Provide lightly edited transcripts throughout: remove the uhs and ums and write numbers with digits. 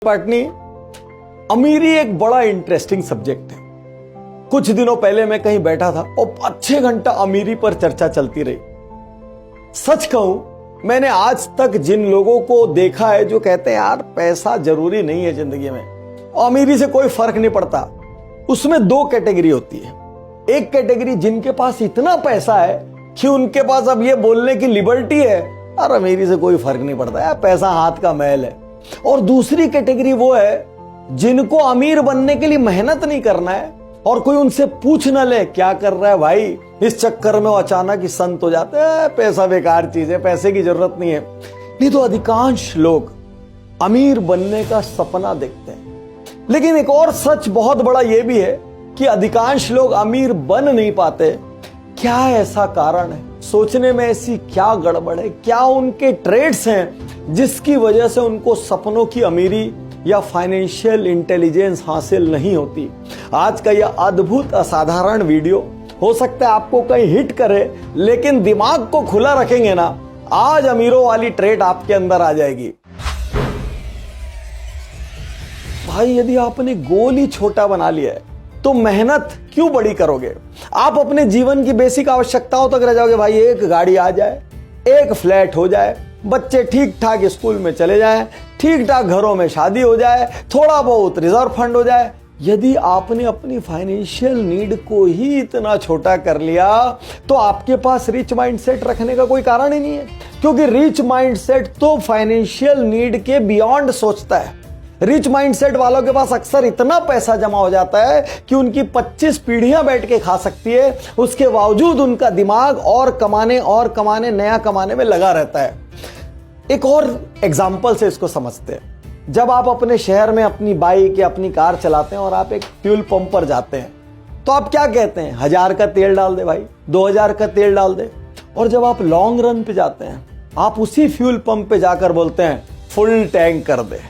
पाटनी, अमीरी एक बड़ा इंटरेस्टिंग सब्जेक्ट है। कुछ दिनों पहले मैं कहीं बैठा था और 5-6 घंटा अमीरी पर चर्चा चलती रही। सच कहूं, मैंने आज तक जिन लोगों को देखा है जो कहते हैं यार पैसा जरूरी नहीं है जिंदगी में, अमीरी से कोई फर्क नहीं पड़ता, उसमें 2 कैटेगरी होती है। एक कैटेगरी जिनके पास इतना पैसा है कि उनके पास अब ये बोलने की लिबर्टी है और अमीरी से कोई फर्क नहीं पड़ता यार, पैसा हाथ का मैल है। और दूसरी कैटेगरी वो है जिनको अमीर बनने के लिए मेहनत नहीं करना है और कोई उनसे पूछ न ले क्या कर रहा है भाई, इस चक्कर में वो अचानक ही संत हो जाते हैं, पैसा बेकार चीज है, पैसे की जरूरत नहीं है। नहीं तो अधिकांश लोग अमीर बनने का सपना देखते हैं। लेकिन एक और सच बहुत बड़ा ये भी है कि अधिकांश लोग अमीर बन नहीं पाते। क्या ऐसा कारण है? सोचने में ऐसी क्या गड़बड़ है? क्या उनके ट्रेड्स हैं जिसकी वजह से उनको सपनों की अमीरी या फाइनेंशियल इंटेलिजेंस हासिल नहीं होती? आज का यह अद्भुत असाधारण वीडियो हो सकता है आपको कहीं हिट करे, लेकिन दिमाग को खुला रखेंगे ना, आज अमीरों वाली ट्रेड आपके अंदर आ जाएगी। भाई, यदि आपने गोल ही छोटा बना लिया है तो मेहनत क्यों बड़ी करोगे? आप अपने जीवन की बेसिक आवश्यकताओं तक रह जाओगे। भाई, एक गाड़ी आ जाए, एक फ्लैट हो जाए, बच्चे ठीक ठाक स्कूल में चले जाएं, ठीक ठाक घरों में शादी हो जाए, थोड़ा बहुत रिजर्व फंड हो जाए। यदि आपने अपनी फाइनेंशियल नीड को ही इतना छोटा कर लिया तो आपके पास रिच माइंडसेट रखने का कोई कारण ही नहीं है, क्योंकि रिच माइंडसेट तो फाइनेंशियल नीड के बियॉन्ड सोचता है। रिच माइंडसेट वालों के पास अक्सर इतना पैसा जमा हो जाता है कि उनकी 25 पीढ़ियां बैठ के खा सकती है, उसके बावजूद उनका दिमाग और कमाने नया कमाने में लगा रहता है। एक और एग्जाम्पल से इसको समझते हैं। जब आप अपने शहर में अपनी बाइक या अपनी कार चलाते हैं और आप एक फ्यूल पंप पर जाते हैं तो आप क्या कहते हैं? 1000 का तेल डाल दे भाई, 2000 का तेल डाल दे। और जब आप लॉन्ग रन पे जाते हैं आप उसी फ्यूल पंप पे जाकर बोलते हैं फुल टैंक कर दे।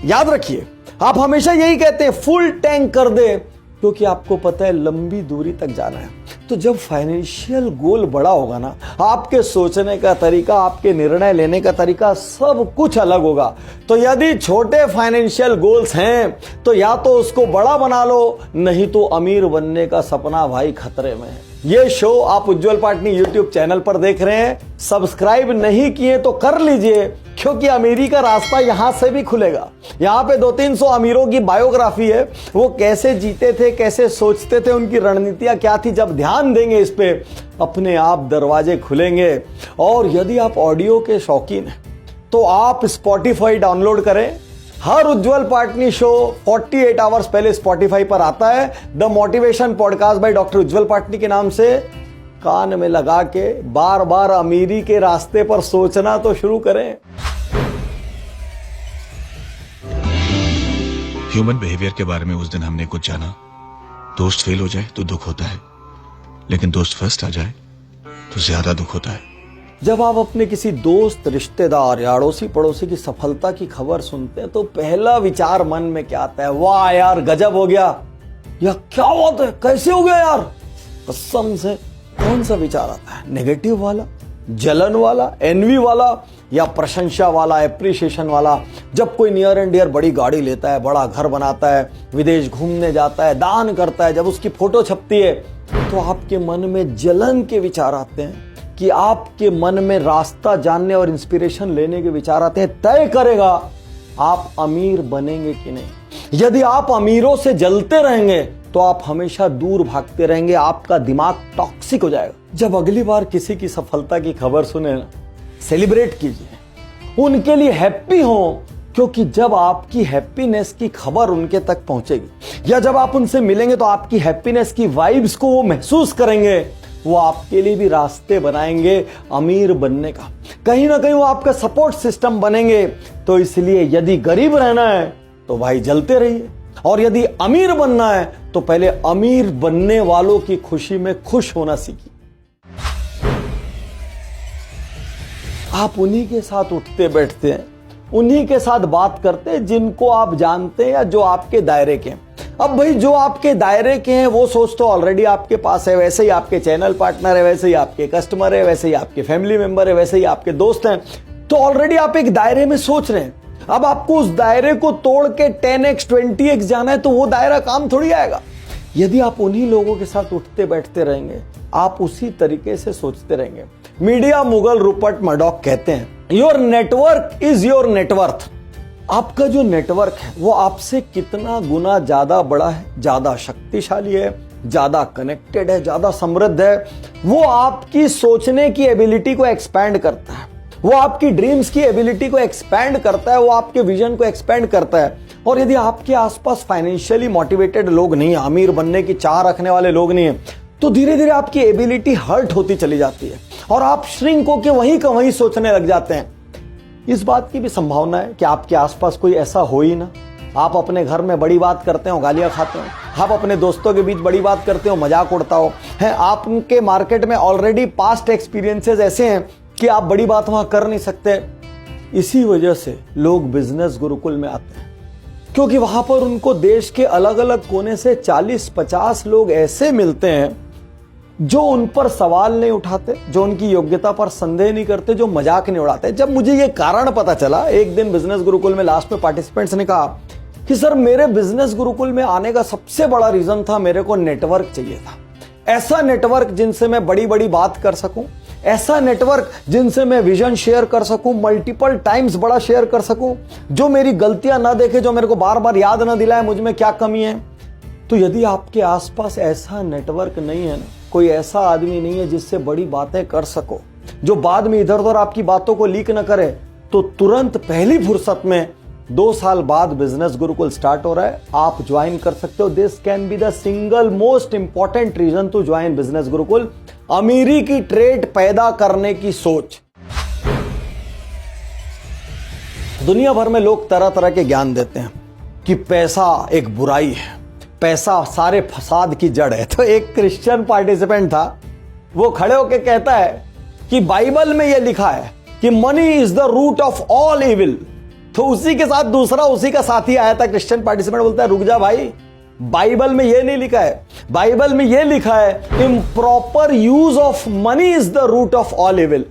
याद रखिए, आप हमेशा यही कहते हैं फुल टैंक कर दे, क्योंकि आपको पता है लंबी दूरी तक जाना है। तो जब फाइनेंशियल गोल बड़ा होगा ना, आपके सोचने का तरीका, आपके निर्णय लेने का तरीका सब कुछ अलग होगा। तो यदि छोटे फाइनेंशियल गोल्स हैं तो या तो उसको बड़ा बना लो, नहीं तो अमीर बनने का सपना भाई खतरे में है। ये शो आप उज्जवल पाटनी यूट्यूब चैनल पर देख रहे हैं, सब्सक्राइब नहीं किए तो कर लीजिए, क्योंकि अमीरी का रास्ता यहां से भी खुलेगा। यहां पे 200-300 अमीरों की बायोग्राफी है, वो कैसे जीते थे, कैसे सोचते थे, उनकी रणनीतियां क्या थी। जब ध्यान देंगे इस पे, अपने आप दरवाजे खुलेंगे। और यदि आप ऑडियो के शौकीन हैं तो आप स्पॉटिफाई डाउनलोड करें। हर उज्जवल पाटनी शो 48 आवर्स पहले स्पॉटिफाई पर आता है। The motivation podcast by doctor Ujjwal Patni के नाम से कान में लगा के बार बार अमीरी के रास्ते पर सोचना तो शुरू करें। ह्यूमन बिहेवियर के बारे में उस दिन हमने कुछ जाना। दोस्त फेल हो जाए तो दुख होता है, लेकिन दोस्त फर्स्ट आ जाए तो ज्यादा दुख होता है। जब आप अपने किसी दोस्त, रिश्तेदार या अड़ोसी पड़ोसी की सफलता की खबर सुनते हैं तो पहला विचार मन में क्या आता है? वाह यार, गजब हो गया, या क्या बात है, कैसे हो गया यार। कसम से कौन सा विचार आता है? नेगेटिव वाला, जलन वाला, एनवी वाला, या प्रशंसा वाला, एप्रिसिएशन वाला? जब कोई नियर एंड डियर बड़ी गाड़ी लेता है, बड़ा घर बनाता है, विदेश घूमने जाता है, दान करता है, जब उसकी फोटो छपती है तो आपके मन में जलन के विचार आते हैं कि आपके मन में रास्ता जानने और इंस्पिरेशन लेने के विचार आते हैं। तय करेगा आप अमीर बनेंगे कि नहीं। यदि आप अमीरों से जलते रहेंगे तो आप हमेशा दूर भागते रहेंगे, आपका दिमाग टॉक्सिक हो जाएगा। जब अगली बार किसी की सफलता की खबर सुने ना, सेलिब्रेट कीजिए, उनके लिए हैप्पी हो, क्योंकि जब आपकी हैप्पीनेस की खबर उनके तक पहुंचेगी या जब आप उनसे मिलेंगे तो आपकी हैप्पीनेस की वाइब्स को वो महसूस करेंगे। वो आपके लिए भी रास्ते बनाएंगे अमीर बनने का, कहीं ना कहीं वो आपका सपोर्ट सिस्टम बनेंगे। तो इसलिए यदि गरीब रहना है तो भाई जलते रहिए, और यदि अमीर बनना है तो पहले अमीर बनने वालों की खुशी में खुश होना सीखिए। आप उन्हीं के साथ उठते बैठते हैं, उन्हीं के साथ बात करते हैं जिनको आप जानते हैं या जो आपके दायरे के हैं। अब भाई, जो आपके दायरे के हैं वो सोच तो ऑलरेडी आपके पास है, वैसे ही आपके चैनल पार्टनर है, वैसे ही आपके कस्टमर है, वैसे ही आपके फैमिली मेंबर है, वैसे ही आपके दोस्त हैं। तो ऑलरेडी आप एक दायरे में सोच रहे हैं। अब आपको उस दायरे को तोड़ के 10x 20x जाना है तो वो दायरा काम थोड़ी आएगा। यदि आप उन्हीं लोगों के साथ उठते बैठते रहेंगे, आप उसी तरीके से सोचते रहेंगे। मीडिया मुगल रूपर्ट मर्डॉक कहते हैं, your network is your net worth. आपका जो नेटवर्क है वो आपसे कितना गुना ज्यादा बड़ा है, ज्यादा शक्तिशाली है, ज्यादा कनेक्टेड है, ज्यादा समृद्ध है, वो आपकी सोचने की एबिलिटी को एक्सपैंड करता है, वो आपकी ड्रीम्स की एबिलिटी को एक्सपैंड करता है, वो आपके विजन को एक्सपैंड करता है। और यदि आपके आसपास फाइनेंशियली मोटिवेटेड लोग नहीं, अमीर बनने की चाह रखने वाले लोग नहीं है, तो धीरे धीरे आपकी एबिलिटी हर्ट होती चली जाती है और आप श्रिंक होकर वहीं का वहीं सोचने लग जाते हैं। इस बात की भी संभावना है कि आपके आसपास कोई ऐसा हो ही ना। आप अपने घर में बड़ी बात करते हो, गालियां खाते हो, आप अपने दोस्तों के बीच बड़ी बात करते हो, मजाक उड़ता हो है, आपके मार्केट में ऑलरेडी पास्ट एक्सपीरियंसेस ऐसे हैं कि आप बड़ी बात वहां कर नहीं सकते। इसी वजह से लोग बिजनेस गुरुकुल में आते हैं, क्योंकि वहां पर उनको देश के अलग अलग कोने से 40-50 लोग ऐसे मिलते हैं जो उन पर सवाल नहीं उठाते, जो उनकी योग्यता पर संदेह नहीं करते, जो मजाक नहीं उड़ाते। जब मुझे ये कारण पता चला, एक दिन बिजनेस गुरुकुल में लास्ट में पार्टिसिपेंट्स ने कहा कि सर मेरे बिजनेस गुरुकुल में आने का सबसे बड़ा रीजन था, मेरे को नेटवर्क चाहिए था। ऐसा नेटवर्क जिनसे मैं बड़ी बड़ी बात कर सकूं, ऐसा नेटवर्क जिनसे मैं विजन शेयर कर सकूं, मल्टीपल टाइम्स बड़ा शेयर कर सकूं, जो मेरी गलतियां ना देखे, जो मेरे को बार बार याद ना दिलाए मुझ में क्या कमी है। तो यदि आपके आसपास ऐसा नेटवर्क नहीं है ना, कोई ऐसा आदमी नहीं है जिससे बड़ी बातें कर सको, जो बाद में इधर उधर आपकी बातों को लीक न करे, तो तुरंत पहली फुर्सत में 2 साल बाद बिजनेस गुरुकुल स्टार्ट हो रहा है, आप ज्वाइन कर सकते हो। This can be the single most important reason to join business Gurukul. अमीरी की ट्रेड पैदा करने की सोच। दुनिया भर में लोग तरह तरह के ज्ञान देते हैं कि पैसा एक बुराई है, पैसा सारे फसाद की जड़ है। तो एक क्रिश्चियन पार्टिसिपेंट था, वो खड़े होकर कहता है कि बाइबल में यह लिखा है कि money is the root of all evil. तो उसी के साथ दूसरा उसी का साथी आया था, क्रिश्चियन पार्टिसिपेंट, बोलता है रुक जा भाई, बाइबल में यह नहीं लिखा है, बाइबल में यह लिखा है improper use of money is the root of all evil.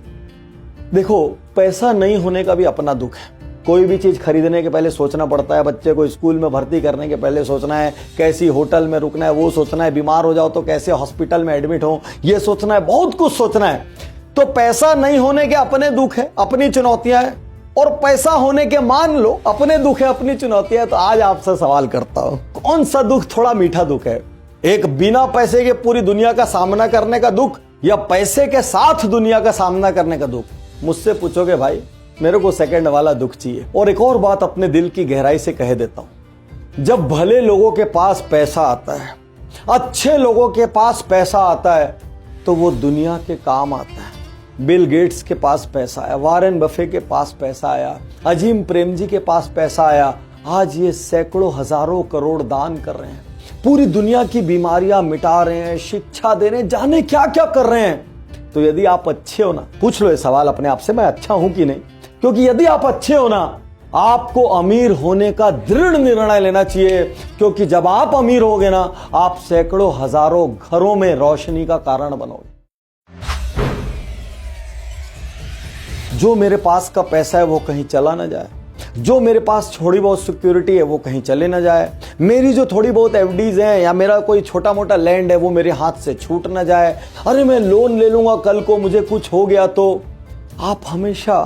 देखो, पैसा नहीं होने का भी अपना दुख है। कोई भी चीज खरीदने के पहले सोचना पड़ता है, बच्चे को स्कूल में भर्ती करने के पहले सोचना है, कैसी होटल में रुकना है वो सोचना है, बीमार हो जाओ तो कैसे हॉस्पिटल में एडमिट हो ये सोचना है, बहुत कुछ सोचना है। तो पैसा नहीं होने के अपने दुख है, अपनी चुनौतियां हैं, और पैसा होने के मान लो अपने दुख है, अपनी चुनौतियां। तो आज आपसे सवाल करता हूं, कौन सा दुख थोड़ा मीठा दुख है? एक बिना पैसे के पूरी दुनिया का सामना करने का दुख, या पैसे के साथ दुनिया का सामना करने का दुख? मुझसे पूछोगे भाई, मेरे को सेकंड वाला दुख चाहिए। और एक और बात अपने दिल की गहराई से कह देता हूं, जब भले लोगों के पास पैसा आता है, अच्छे लोगों के पास पैसा आता है, तो वो दुनिया के काम आता है। बिल गेट्स के पास पैसा आया, वारेन बफे के पास पैसा आया, अजीम प्रेमजी के पास पैसा आया, आज ये सैकड़ों हजारों करोड़ दान कर रहे हैं, पूरी दुनिया की बीमारियां मिटा रहे हैं, शिक्षा दे रहे हैं, जाने क्या क्या कर रहे हैं। तो यदि आप अच्छे हो ना, पूछ लो ये सवाल अपने आप से, मैं अच्छा हूं कि नहीं? क्योंकि यदि आप अच्छे हो ना, आपको अमीर होने का दृढ़ निर्णय लेना चाहिए, क्योंकि जब आप अमीर होगे ना, आप सैकड़ों हजारों घरों में रोशनी का कारण बनोगे। जो मेरे पास का पैसा है वो कहीं चला ना जाए, जो मेरे पास थोड़ी बहुत सिक्योरिटी है वो कहीं चले ना जाए, मेरी जो थोड़ी बहुत एफडीज हैं या मेरा कोई छोटा मोटा लैंड है वो मेरे हाथ से छूट ना जाए। अरे मैं लोन ले लूंगा, कल को मुझे कुछ हो गया तो। आप हमेशा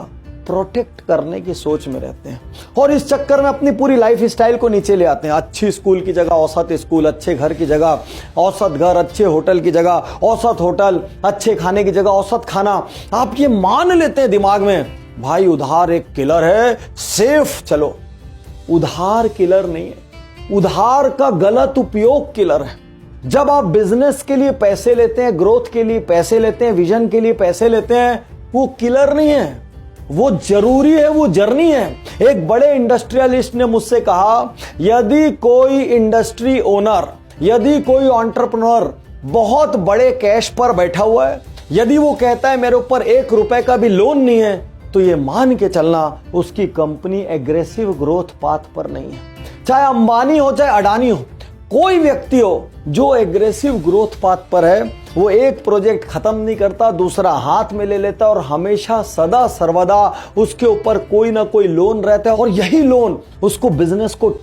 प्रोटेक्ट करने की सोच में रहते हैं और इस चक्कर में अपनी पूरी लाइफ स्टाइल को नीचे ले आते हैं। अच्छी स्कूल की जगह औसत स्कूल, अच्छे घर की जगह औसत घर, अच्छे होटल की जगह औसत होटल, अच्छे खाने की जगह औसत खाना। आप ये मान लेते हैं दिमाग में, भाई उधार एक किलर है, सेफ चलो। उधार किलर नहीं है, उधार का गलत उपयोग किलर है। जब आप बिजनेस के लिए पैसे लेते हैं, ग्रोथ के लिए पैसे लेते हैं, विजन के लिए पैसे लेते हैं, वो किलर नहीं है, वो जरूरी है, वो जर्नी है। एक बड़े इंडस्ट्रियलिस्ट ने मुझसे कहा, यदि कोई इंडस्ट्री ओनर, यदि कोई एंटरप्रेन्योर बहुत बड़े कैश पर बैठा हुआ है, यदि वो कहता है मेरे ऊपर 1 रुपए का भी लोन नहीं है, तो ये मान के चलना उसकी कंपनी एग्रेसिव ग्रोथ पाथ पर नहीं है। चाहे अंबानी हो चाहे अडानी हो, कोई व्यक्ति हो जो एग्रेसिव ग्रोथ पाथ पर है, वो एक प्रोजेक्ट खत्म नहीं करता, दूसरा हाथ में ले लेता और हमेशा सदा सर्वदा उसके ऊपर कोई ना कोई लोन रहता है और यही लोन उसको बिजनेस को